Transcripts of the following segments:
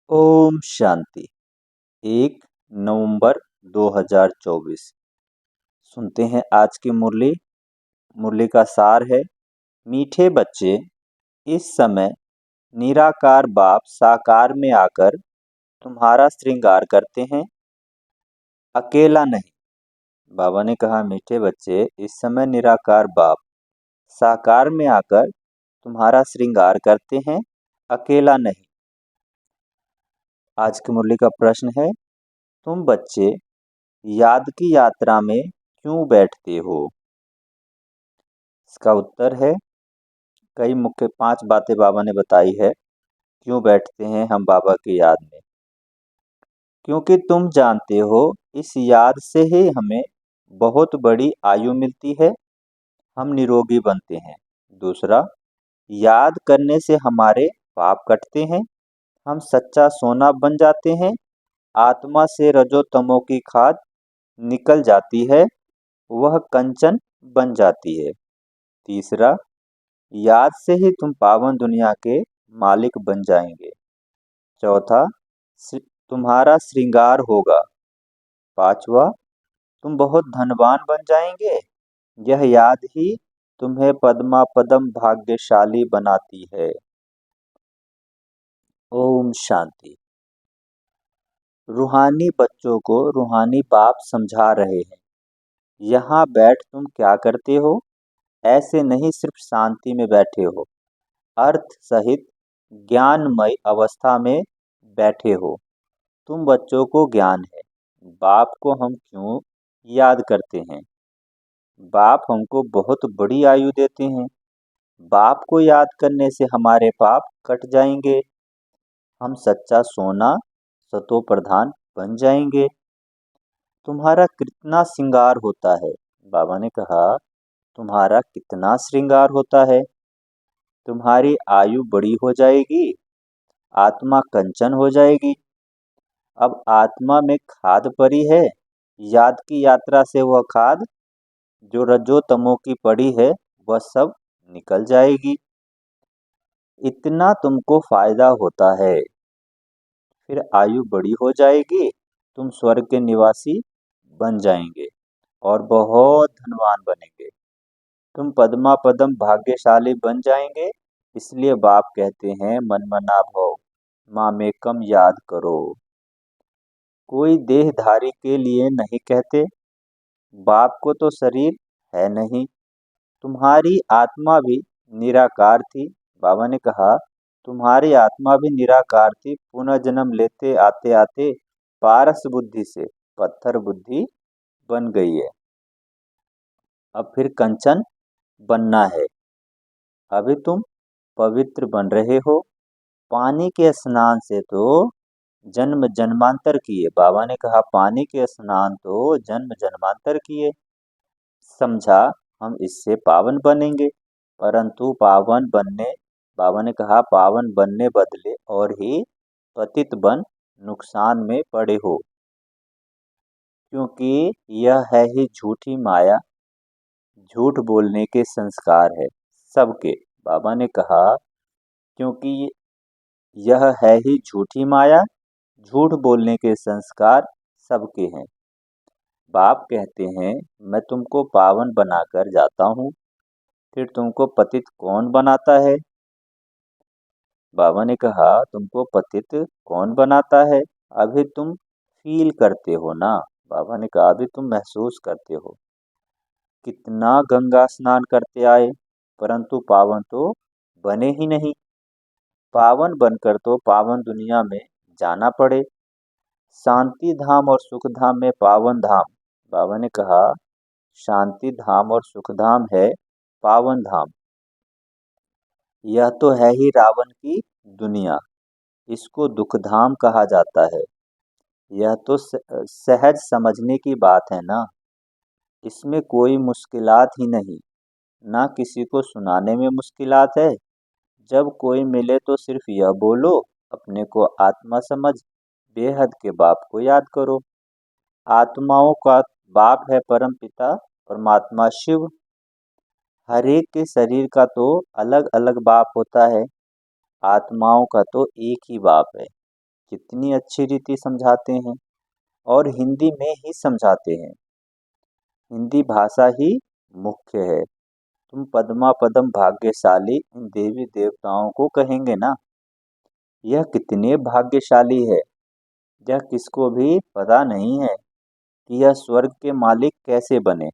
ओम शांति। 1 नवंबर 2024। सुनते हैं आज की मुरली। मुरली का सार है, मीठे बच्चे, इस समय निराकार बाप साकार में आकर तुम्हारा श्रृंगार करते हैं, अकेला नहीं। बाबा ने कहा, मीठे बच्चे, इस समय निराकार बाप साकार में आकर तुम्हारा श्रृंगार करते हैं, अकेला नहीं। आज की मुरली का प्रश्न है, तुम बच्चे याद की यात्रा में क्यों बैठते हो? इसका उत्तर है, कई मुख्य 5 बातें बाबा ने बताई है क्यों बैठते हैं हम बाबा की याद में। क्योंकि तुम जानते हो, इस याद से ही हमें बहुत बड़ी आयु मिलती है, हम निरोगी बनते हैं। दूसरा, याद करने से हमारे पाप कटते हैं, हम सच्चा सोना बन जाते हैं, आत्मा से रजो तमो की खाद निकल जाती है, वह कंचन बन जाती है। तीसरा, याद से ही तुम पावन दुनिया के मालिक बन जाएंगे। चौथा, तुम्हारा श्रृंगार होगा। पांचवा, तुम बहुत धनवान बन जाएंगे। यह याद ही तुम्हें पद्मा पदम भाग्यशाली बनाती है। ओम शांति। रूहानी बच्चों को रूहानी बाप समझा रहे हैं, यहाँ बैठ तुम क्या करते हो? ऐसे नहीं सिर्फ शांति में बैठे हो, अर्थ सहित ज्ञानमय अवस्था में बैठे हो। तुम बच्चों को ज्ञान है, बाप को हम क्यों याद करते हैं? बाप हमको बहुत बड़ी आयु देते हैं, बाप को याद करने से हमारे पाप कट जाएंगे, हम सच्चा सोना सतो प्रधान बन जाएंगे। तुम्हारा कितना श्रृंगार होता है? बाबा ने कहा, तुम्हारा कितना श्रृंगार होता है? तुम्हारी आयु बड़ी हो जाएगी, आत्मा कंचन हो जाएगी। अब आत्मा में खाद पड़ी है, याद की यात्रा से वह खाद जो रजो तमो की पड़ी है वह सब निकल जाएगी। इतना तुमको फायदा होता है, फिर आयु बड़ी हो जाएगी, तुम स्वर्ग के निवासी बन जाएंगे और बहुत धनवान बनेंगे। तुम पद्मा पदम भाग्यशाली बन जाएंगे। इसलिए बाप कहते हैं, मन मना भव मामेकम याद करो। कोई देहधारी के लिए नहीं कहते, बाप को तो शरीर है नहीं। तुम्हारी आत्मा भी निराकार थी। बाबा ने कहा, तुम्हारी आत्मा भी निराकार थी, पुनः जन्म लेते आते आते पारस बुद्धि से पत्थर बुद्धि बन गई है, अब फिर कंचन बनना है। अभी तुम पवित्र बन रहे हो, पानी के स्नान से तो जन्म जन्मांतर किए। बाबा ने कहा, पानी के स्नान तो जन्म जन्मांतर किए, समझा हम इससे पावन बनेंगे। परंतु पावन बनने, बाबा ने कहा, पावन बनने बदले और ही पतित बन नुकसान में पड़े हो, क्योंकि यह है ही झूठी माया, झूठ बोलने के संस्कार है सबके। बाबा ने कहा, क्योंकि यह है ही झूठी माया, झूठ बोलने के संस्कार सबके हैं। बाप कहते हैं, मैं तुमको पावन बनाकर जाता हूँ, फिर तुमको पतित कौन बनाता है? बाबा ने कहा, तुमको पतित कौन बनाता है? अभी तुम फील करते हो ना। बाबा ने कहा, अभी तुम महसूस करते हो। कितना गंगा स्नान करते आए, परंतु पावन तो बने ही नहीं। पावन बनकर तो पावन दुनिया में जाना पड़े। शांति धाम और सुख धाम में पावन धाम। बाबा ने कहा, शांति धाम और सुख धाम है पावन धाम। यह तो है ही रावण की दुनिया, इसको दुख धाम कहा जाता है। यह तो सहज समझने की बात है ना, इसमें कोई मुश्किलात ही नहीं, ना किसी को सुनाने में मुश्किलात है। जब कोई मिले तो सिर्फ यह बोलो, अपने को आत्मा समझ, बेहद के बाप को याद करो। आत्माओं का बाप है परम पिता परमात्मा शिव। हर एक के शरीर का तो अलग अलग बाप होता है, आत्माओं का तो एक ही बाप है। कितनी अच्छी रीति समझाते हैं और हिंदी में ही समझाते हैं। हिंदी भाषा ही मुख्य है। तुम पद्मा पदम भाग्यशाली इन देवी देवताओं को कहेंगे ना। यह कितने भाग्यशाली है। यह किसको भी पता नहीं है कि यह स्वर्ग के मालिक कैसे बने।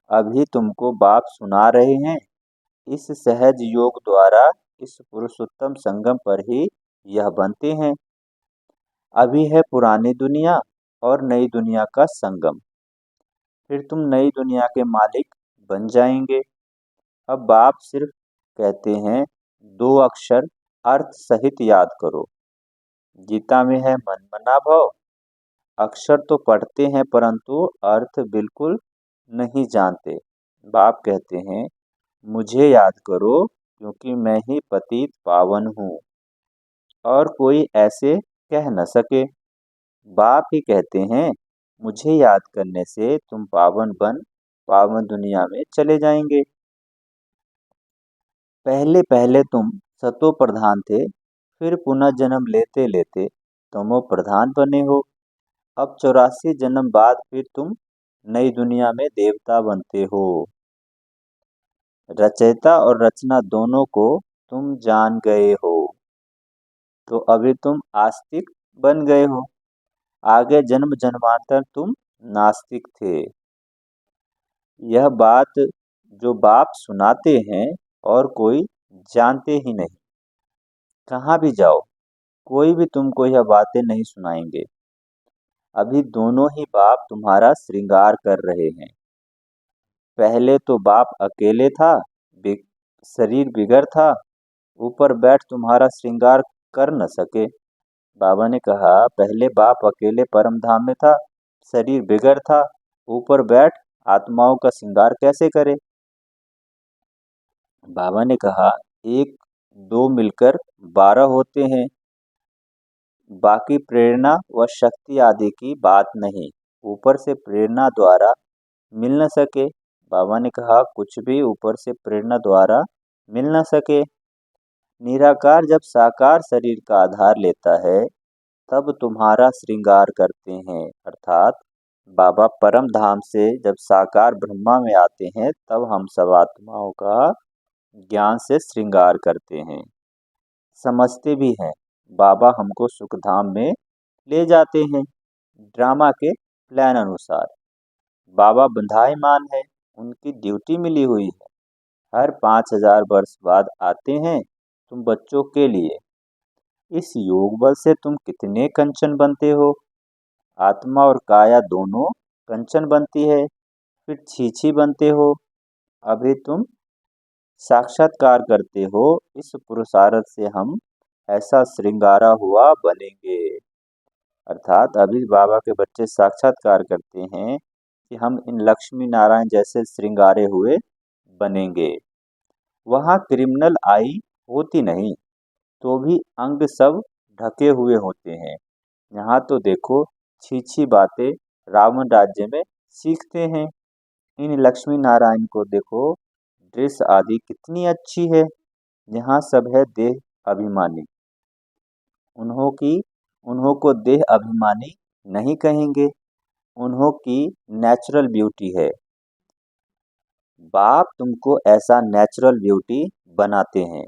अभी तुमको बाप सुना रहे हैं। इस सहज योग द्वारा इस पुरुषोत्तम संगम पर ही यह बनते हैं। अभी है पुरानी दुनिया और नई दुनिया का संगम। फिर तुम नई दुनिया के मालिक बन जाएंगे। अब बाप सिर्फ कहते हैं, दो अक्षर अर्थ सहित याद करो। गीता में है मन मना भव। अक्षर तो पढ़ते हैं परंतु अर्थ बिल्कुल नहीं जानते। बाप कहते हैं, मुझे याद करो क्योंकि मैं ही पतित पावन हूँ और कोई ऐसे कह न सके। बाप ही कहते हैं, मुझे याद करने से तुम पावन बन पावन दुनिया में चले जाएंगे। पहले पहले तुम सतो प्रधान थे, फिर पुनः जन्म लेते लेते तमो प्रधान बने हो। अब 84 जन्म बाद फिर तुम नई दुनिया में देवता बनते हो। रचयिता और रचना दोनों को तुम जान गए हो, तो अभी तुम आस्तिक बन गए हो। आगे जन्म जन्मांतर तुम नास्तिक थे। यह बात जो बाप सुनाते हैं और कोई जानते ही नहीं। कहाँ भी जाओ कोई भी तुमको यह बातें नहीं सुनाएंगे। अभी दोनों ही बाप तुम्हारा श्रृंगार कर रहे हैं। पहले तो बाप अकेले था, बि- शरीर बिगड़ था, ऊपर बैठ तुम्हारा श्रृंगार कर न सके। बाबा ने कहा, पहले बाप अकेले परम धाम में था, शरीर बिगड़ था, ऊपर बैठ आत्माओं का श्रृंगार कैसे करे। बाबा ने कहा, एक दो मिलकर 12 होते हैं। बाकी प्रेरणा व शक्ति आदि की बात नहीं, ऊपर से प्रेरणा द्वारा मिल न सके। बाबा ने कहा, कुछ भी ऊपर से प्रेरणा द्वारा मिल न सके। निराकार जब साकार शरीर का आधार लेता है तब तुम्हारा श्रृंगार करते हैं। अर्थात बाबा परम धाम से जब साकार ब्रह्मा में आते हैं तब हम सब आत्माओं का ज्ञान से श्रृंगार करते हैं। समझते भी हैं। बाबा हमको सुख धाम में ले जाते हैं ड्रामा के प्लान अनुसार। बाबा बंधाईमान है, उनकी ड्यूटी मिली हुई है। हर 5000 वर्ष बाद आते हैं तुम बच्चों के लिए। इस योग बल से तुम कितने कंचन बनते हो। आत्मा और काया दोनों कंचन बनती है, फिर छीछी बनते हो। अभी तुम साक्षात्कार करते हो। इस पुरुषार्थ से हम ऐसा श्रृंगारा हुआ बनेंगे। अर्थात अभी बाबा के बच्चे साक्षात्कार करते हैं कि हम इन लक्ष्मी नारायण जैसे श्रृंगारे हुए बनेंगे। वहाँ क्रिमिनल आई होती नहीं तो भी अंग सब ढके हुए होते हैं। यहाँ तो देखो छी बातें रावण राज्य में सीखते हैं। इन लक्ष्मी नारायण को देखो, ड्रेस आदि कितनी अच्छी है। यहाँ सब है देह अभिमानी। उन्हों की उन्हों को देह अभिमानी नहीं कहेंगे, उन्हों की नेचुरल ब्यूटी है। बाप तुमको ऐसा नेचुरल ब्यूटी बनाते हैं।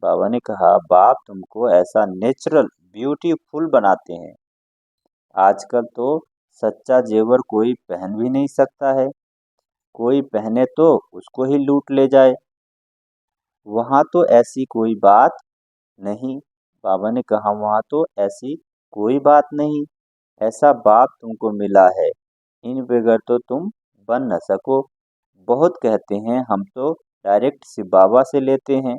बाबा ने कहा, बाप तुमको ऐसा नेचुरल ब्यूटीफुल बनाते हैं। आजकल तो सच्चा जेवर कोई पहन भी नहीं सकता है। कोई पहने तो उसको ही लूट ले जाए। वहाँ तो ऐसी कोई बात नहीं। बाबा ने कहा, वहाँ तो ऐसी कोई बात नहीं। ऐसा बाप तुमको मिला है, इन बगैर तो तुम बन न सको। बहुत कहते हैं हम तो डायरेक्ट शिव बाबा से लेते हैं,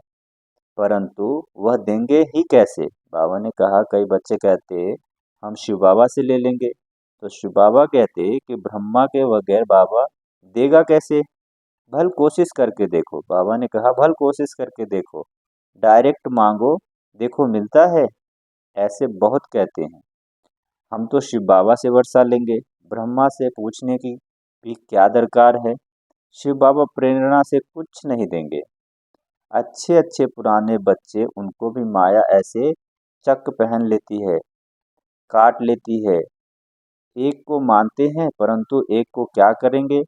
परंतु वह देंगे ही कैसे। बाबा ने कहा, कई बच्चे कहते हम शिव बाबा से ले लेंगे, तो शिव बाबा कहते कि ब्रह्मा के बगैर बाबा देगा कैसे। भल कोशिश करके देखो। बाबा ने कहा, भल कोशिश करके देखो, डायरेक्ट मांगो, देखो मिलता है। ऐसे बहुत कहते हैं। हम तो शिव बाबा से वर्षा लेंगे, ब्रह्मा से पूछने की भी क्या दरकार है। शिव बाबा प्रेरणा से कुछ नहीं देंगे। अच्छे अच्छे पुराने बच्चे, उनको भी माया ऐसे चक पहन लेती है, काट लेती है। एक को मानते हैं परंतु एक को क्या करेंगे?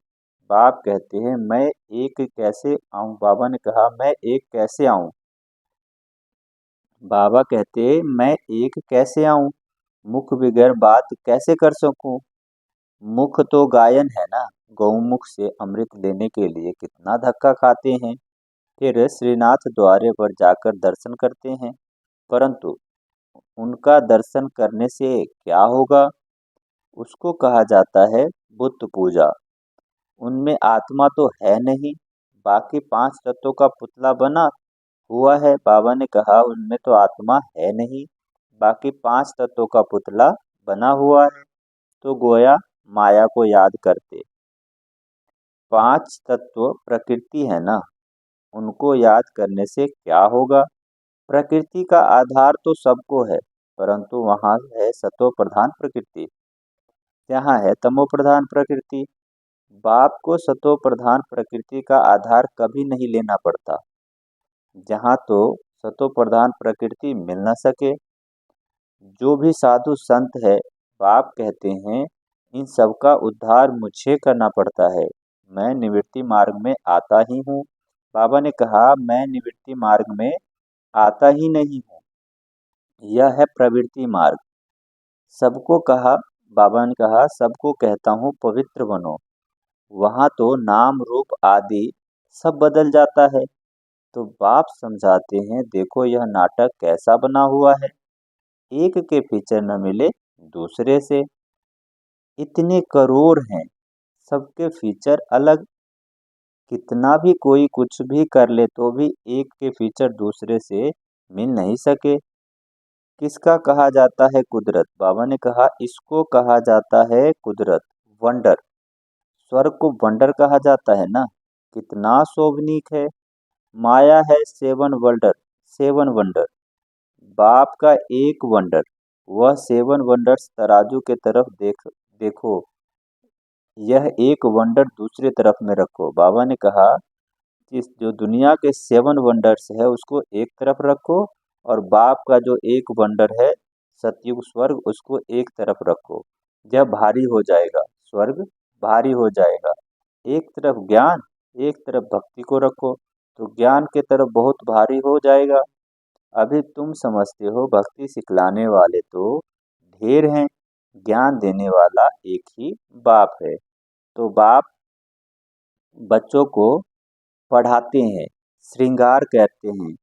बाप कहते हैं मैं एक कैसे आऊं? बाबा ने कहा मैं एक कैसे आऊं? बाबा कहते मैं एक कैसे आऊं? मुख बगैर बात कैसे कर सकूं? मुख तो गायन है ना। गौमुख से अमृत लेने के लिए कितना धक्का खाते हैं। फिर श्रीनाथ द्वारे पर जाकर दर्शन करते हैं, परंतु उनका दर्शन करने से क्या होगा? उसको कहा जाता है बुत पूजा। उनमें आत्मा तो है नहीं, बाकी पांच तत्वों का पुतला बना हुआ है। बाबा ने कहा उनमें तो आत्मा है नहीं, बाकी पांच तत्वों का पुतला बना हुआ है। तो गोया माया को याद करते। पांच तत्व प्रकृति है ना, उनको याद करने से क्या होगा? प्रकृति का आधार तो सबको है, परंतु वहाँ है सतो प्रधान प्रकृति, यहाँ है तमो प्रधान प्रकृति। बाप को सतो प्रधान प्रकृति का आधार कभी नहीं लेना पड़ता। जहाँ तो सतो प्रधान प्रकृति मिल न सके, जो भी साधु संत है, बाप कहते हैं इन सबका उद्धार मुझे करना पड़ता है। मैं निवृत्ति मार्ग में आता ही हूँ। बाबा ने कहा मैं निवृत्ति मार्ग में आता ही नहीं हूँ, यह है प्रवृत्ति मार्ग। सबको कहा, बाबा ने कहा सबको कहता हूँ पवित्र बनो। वहाँ तो नाम रूप आदि सब बदल जाता है। तो बाप समझाते हैं देखो यह नाटक कैसा बना हुआ है। एक के फीचर न मिले दूसरे से। इतने करोड़ हैं, सबके फीचर अलग। कितना भी कोई कुछ भी कर ले तो भी एक के फीचर दूसरे से मिल नहीं सके। किसका कहा जाता है कुदरत? बाबा ने कहा इसको कहा जाता है कुदरत, वंडर। स्वर्ग को वंडर कहा जाता है ना। कितना शोभनीक है। माया है सेवन वंडर, सेवन वंडर। बाप का एक वंडर, वह सेवन वंडर्स तराजू के तरफ देखो। यह एक वंडर दूसरे तरफ में रखो। बाबा ने कहा कि जो दुनिया के सेवन वंडर्स है उसको एक तरफ रखो, और बाप का जो एक वंडर है सतयुग स्वर्ग, उसको एक तरफ रखो। यह भारी हो जाएगा, स्वर्ग भारी हो जाएगा। एक तरफ ज्ञान, एक तरफ भक्ति को रखो, तो ज्ञान के तरफ बहुत भारी हो जाएगा। अभी तुम समझते हो भक्ति सिखलाने वाले तो ढेर हैं, ज्ञान देने वाला एक ही बाप है। तो बाप बच्चों को पढ़ाते हैं, श्रृंगार कहते हैं।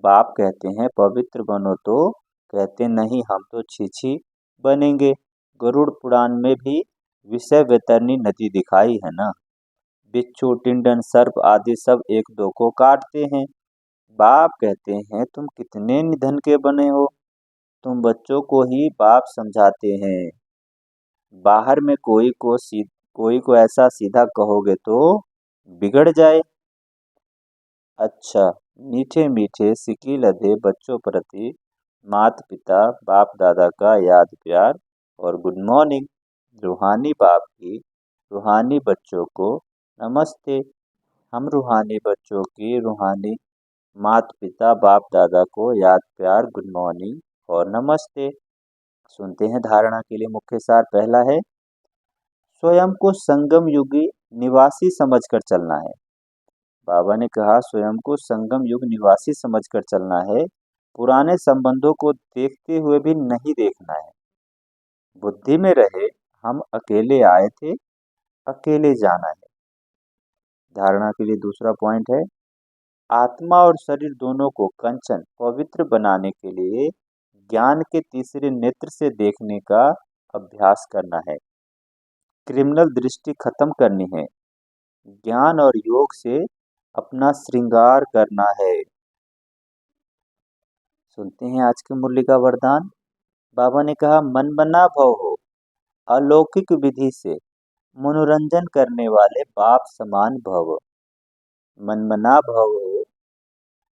बाप कहते हैं पवित्र बनो, तो कहते नहीं हम तो छीछी बनेंगे। गरुड़ पुराण में भी विषय वैतरणी नदी दिखाई है ना। बिच्छू टिंडन सर्प आदि सब एक दो को काटते हैं। बाप कहते हैं तुम कितने निधन के बने हो। तुम बच्चों को ही बाप समझाते हैं। बाहर में कोई को ऐसा सीधा कहोगे तो बिगड़ जाए। अच्छा, मीठे मीठे सिकी लदे बच्चों प्रति माता पिता बाप दादा का याद प्यार और गुड मॉर्निंग। रूहानी बाप की रूहानी बच्चों को नमस्ते। हम रूहानी बच्चों की रूहानी माता पिता बाप दादा को याद प्यार गुड मॉर्निंग और नमस्ते। सुनते हैं धारणा के लिए मुख्य सार। पहला है स्वयं को संगम युगी निवासी समझकर चलना है। बाबा ने कहा स्वयं को संगम युग निवासी समझकर चलना है। पुराने संबंधों को देखते हुए भी नहीं देखना है। बुद्धि में रहे हम अकेले आए थे, अकेले जाना है। धारणा के लिए दूसरा पॉइंट है आत्मा और शरीर दोनों को कंचन पवित्र बनाने के लिए ज्ञान के तीसरे नेत्र से देखने का अभ्यास करना है। क्रिमिनल दृष्टि खत्म करनी है। ज्ञान और योग से अपना श्रृंगार करना है। सुनते हैं आज के मुरली का वरदान। बाबा ने कहा मन बना भव हो, अलौकिक विधि से मनोरंजन करने वाले बाप समान भव। मन बना भव हो,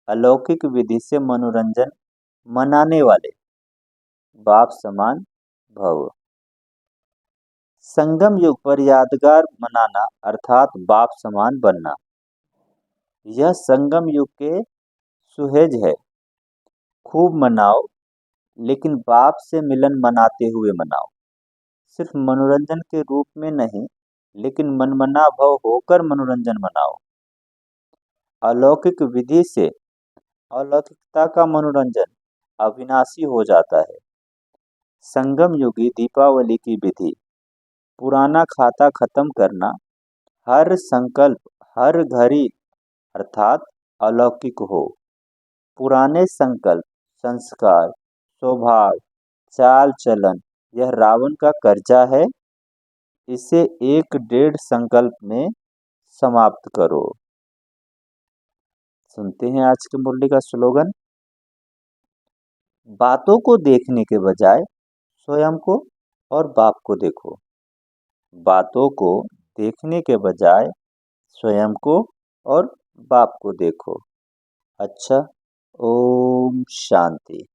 अलौकिक विधि से मनोरंजन मनाने वाले बाप समान भव। संगम युग पर यादगार मनाना अर्थात बाप समान बनना, यह संगम युग के सुहेज है। खूब मनाओ, लेकिन बाप से मिलन मनाते हुए मनाओ। सिर्फ मनोरंजन के रूप में नहीं, लेकिन मनमना भव होकर मनोरंजन मनाओ। अलौकिक विधि से अलौकिकता का मनोरंजन अविनाशी हो जाता है। संगम युगी दीपावली की विधि, पुराना खाता खत्म करना, हर संकल्प हर घड़ी अर्थात अलौकिक हो। पुराने संकल्प, संस्कार, स्वभाव, चाल चलन, यह रावण का कर्जा है। इसे एक डेढ़ संकल्प में समाप्त करो। सुनते हैं आज की मुरली का स्लोगन। बातों को देखने के बजाय स्वयं को और बाप को देखो। बातों को देखने के बजाय स्वयं को और बाप को देखो। अच्छा, ओम शांति।